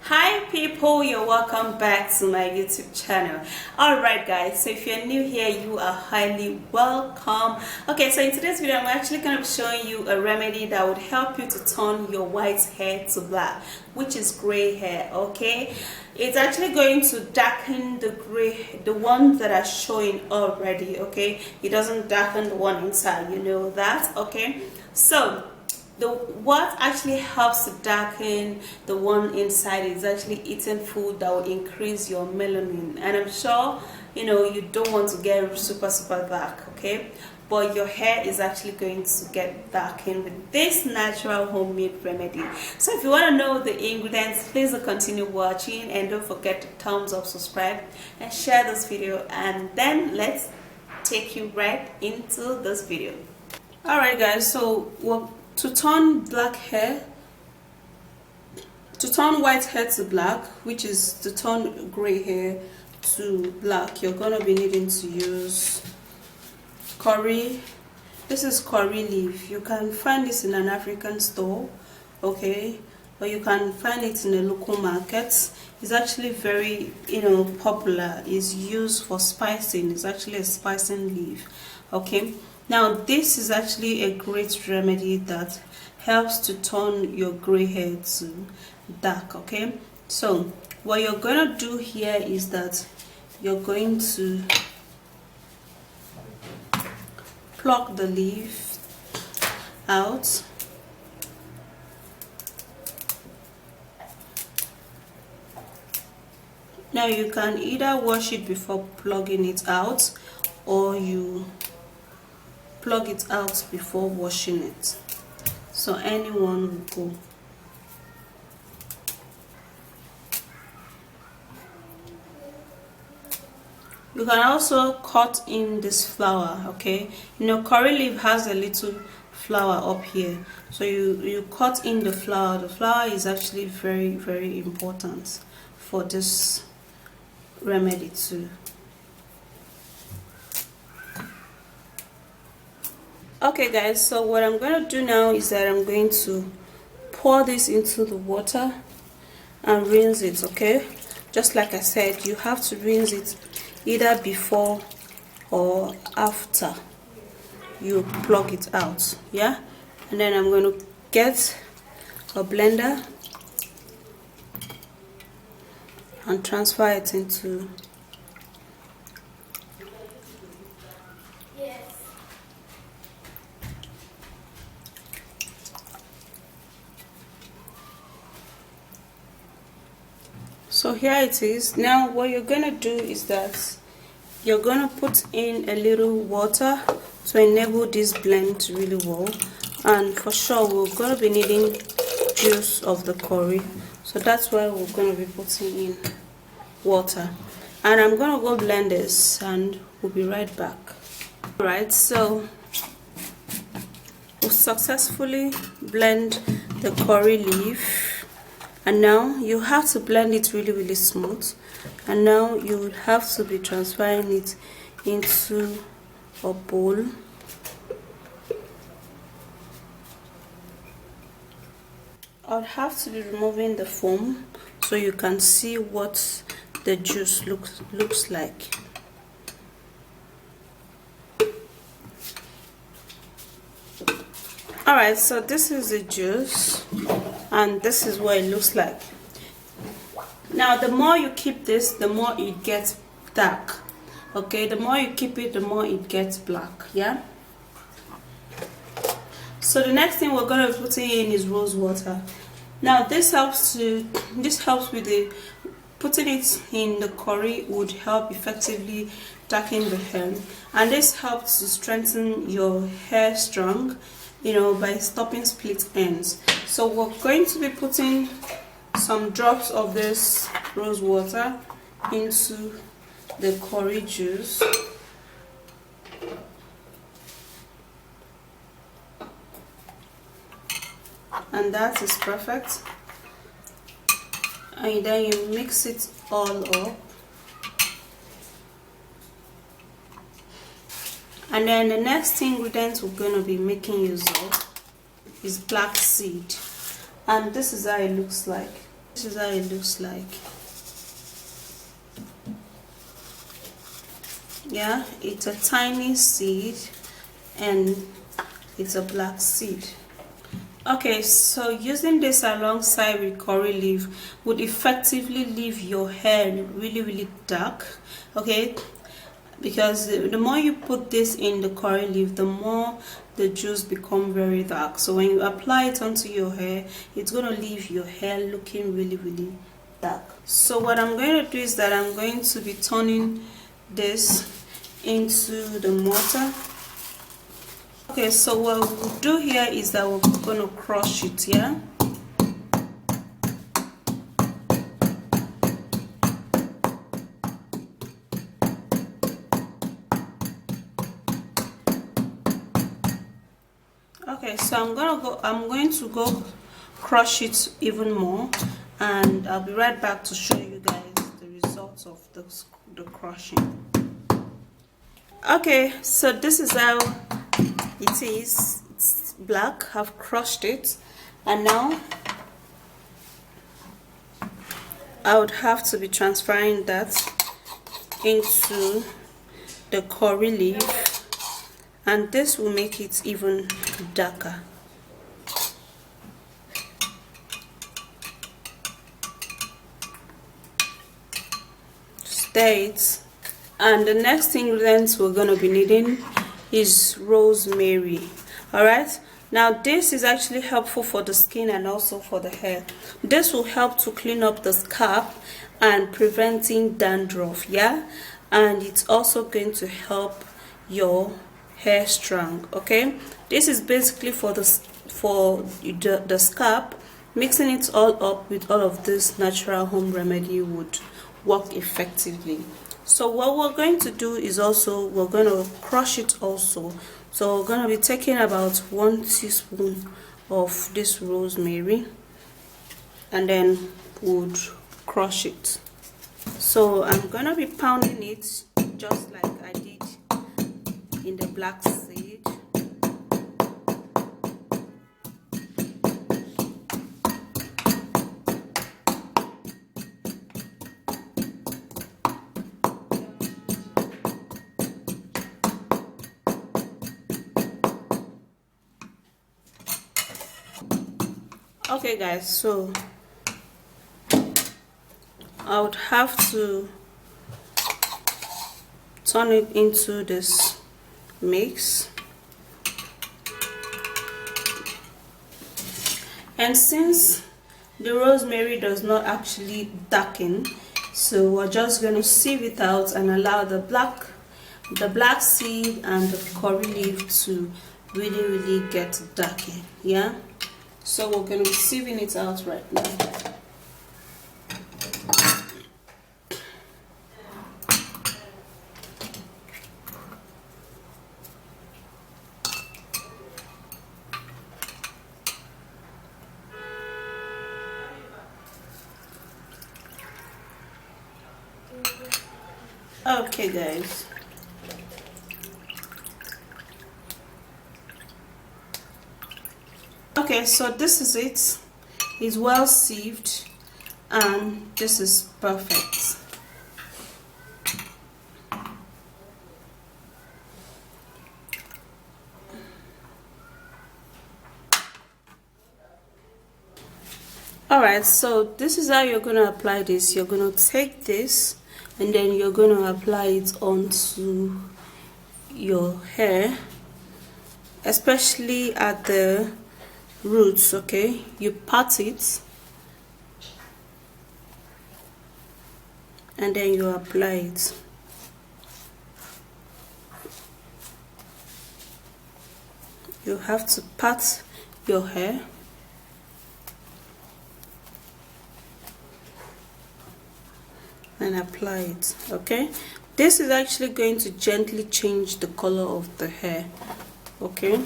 Hi people, you're welcome back to my YouTube channel. Alright guys, so if you're new here, you are highly welcome. Okay, so in today's video I'm actually going to be showing you a remedy that would help you to turn your white hair to black, which is gray hair. Okay, it's actually going to darken the gray, the ones that are showing already. Okay, it doesn't darken the one inside, you know that. Okay, so what actually helps to darken the one inside is actually eating food that will increase your melanin. And I'm sure you don't want to get super dark, okay, but your hair is actually going to get darkened with this natural homemade remedy. So if you want to know the ingredients, please do continue watching, and don't forget to thumbs up, subscribe and share this video, and then let's take you right into this video. Alright guys, so to turn white hair to black, which is to turn gray hair to black, you're gonna be needing to use curry. This is curry leaf. You can find this in an African store, okay, or you can find it in a local market. It's actually very popular. It's used for spicing. It's actually a spicing leaf. Okay, now this is actually a great remedy that helps to turn your gray hair to dark. Okay, so what you're going to do here is that you're going to pluck the leaf out. Now you can either wash it before plugging it out, or you plug it out before washing it. So anyone will go. You can also cut in this flower, okay. Curry leaf has a little flower up here, so you cut in the flower. The flower is actually very important for this remedy too. Okay guys, so what I'm going to do now is that I'm going to pour this into the water and rinse it. Okay, just like I said, you have to rinse it either before or after you plug it out. Yeah, and then I'm going to get a blender and transfer it into So here it is. Now what you're gonna do is that you're gonna put in a little water to enable this blend to really well, and for sure we're gonna be needing juice of the curry, so that's why we're gonna be putting in water. And I'm gonna go blend this and we'll be right back. Alright, so we'll successfully blend the curry leaf. And now you have to blend it really smooth, and now you will have to be transferring it into a bowl. I'll have to be removing the foam so you can see what the juice looks like. Alright, so this is the juice and this is what it looks like. Now the more you keep this, the more it gets dark. Okay, the more you keep it, the more it gets black. Yeah, so the next thing we're going to be putting in is rose water. Now this helps with the putting it in the curry would help effectively darken the hair, and this helps to strengthen your hair strong, by stopping split ends. So we're going to be putting some drops of this rose water into the curry juice. And that is perfect. And then you mix it all up. And then the next ingredient we're going to be making use of is black seed, and this is how it looks like. This is how it looks like. Yeah, it's a tiny seed and it's a black seed. Okay, so using this alongside with curry leaf would effectively leave your hair really dark. Okay, because the more you put this in the curry leaf, the more the juice become very dark. So when you apply it onto your hair, it's going to leave your hair looking really dark. So what I'm going to do is that I'm going to be turning this into the mortar. Okay, so what we'll do here is that we're going to crush it, yeah. Okay, so I'm going to go crush it even more, and I'll be right back to show you guys the results of the crushing. Okay, so this is how it is. It's black. I've crushed it, and now I would have to be transferring that into the curry leaf, and this will make it even darker. Stir it. And the next ingredients we're going to be needing is rosemary. Alright, now this is actually helpful for the skin and also for the hair. This will help to clean up the scalp and preventing dandruff, yeah, and it's also going to help your hair strong. Okay, this is basically for the scalp. Mixing it all up with all of this natural home remedy would work effectively. So what we're going to do is also we're going to crush it also. So we're going to be taking about 1 teaspoon of this rosemary, and then would crush it. So I'm going to be pounding it just like I did in the black seed. Okay guys, so I would have to turn it into this mix, and since the rosemary does not actually darken, so we're just going to sieve it out and allow the black seed and the curry leaf to really get darker, yeah. So we're going to be sieving it out right now. Okay guys, okay, so this is it. It's well sieved and this is perfect. Alright, so this is how you're going to apply this. You're going to take this and then you're going to apply it onto your hair, especially at the roots. Okay, you pat it and then you apply it. You have to pat your hair and apply it. Okay, this is actually going to gently change the color of the hair. Okay,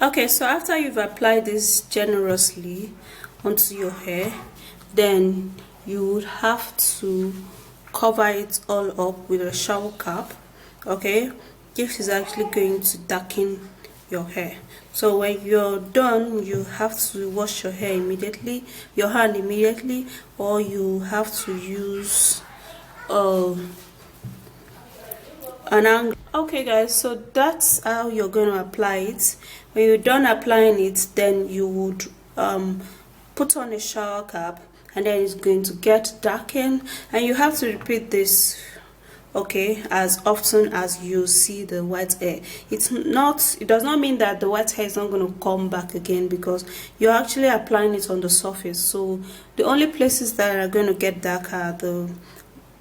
Okay, so after you've applied this generously onto your hair, then you would have to cover it all up with a shower cap. Okay, this is actually going to darken your hair. So when you're done, you have to wash your hair immediately, your hand immediately, or you have to use an angle. Okay guys, so that's how you're going to apply it. When you're done applying it, then you would put on a shower cap, and then it's going to get darkened, and you have to repeat this, okay, as often as you see the white hair. It does not mean that the white hair is not going to come back again, because you're actually applying it on the surface. So the only places that are going to get dark are the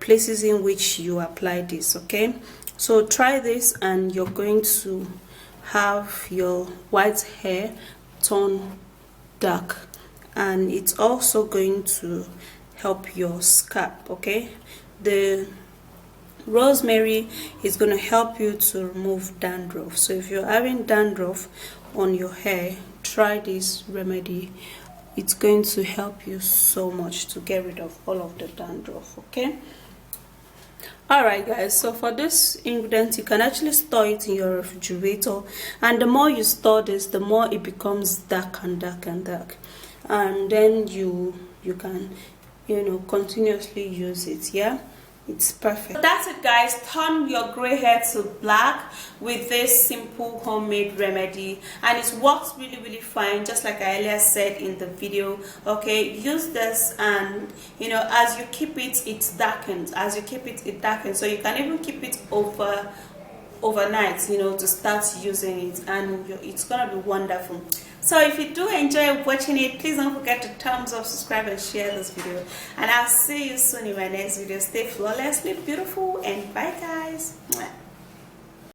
places in which you apply this. Okay, so try this and you're going to have your white hair turn dark, and it's also going to help your scalp. Okay, the rosemary is going to help you to remove dandruff. So if you're having dandruff on your hair, try this remedy. It's going to help you so much to get rid of all of the dandruff. Okay, alright guys, so for this ingredient, you can actually store it in your refrigerator, and the more you store this, the more it becomes dark and dark and dark, and then you can, you know, continuously use it. Yeah, it's perfect. So that's it guys, turn your gray hair to black with this simple homemade remedy, and it works really fine, just like I earlier said in the video. Okay, use this, and you know, as you keep it, it darkens. As you keep it, it darkens. So you can even keep it overnight, you know, to start using it, and it's gonna be wonderful. So if you do enjoy watching it, please don't forget to thumbs up, subscribe, and share this video, and I'll see you soon in my next video. Stay flawlessly beautiful, and bye guys.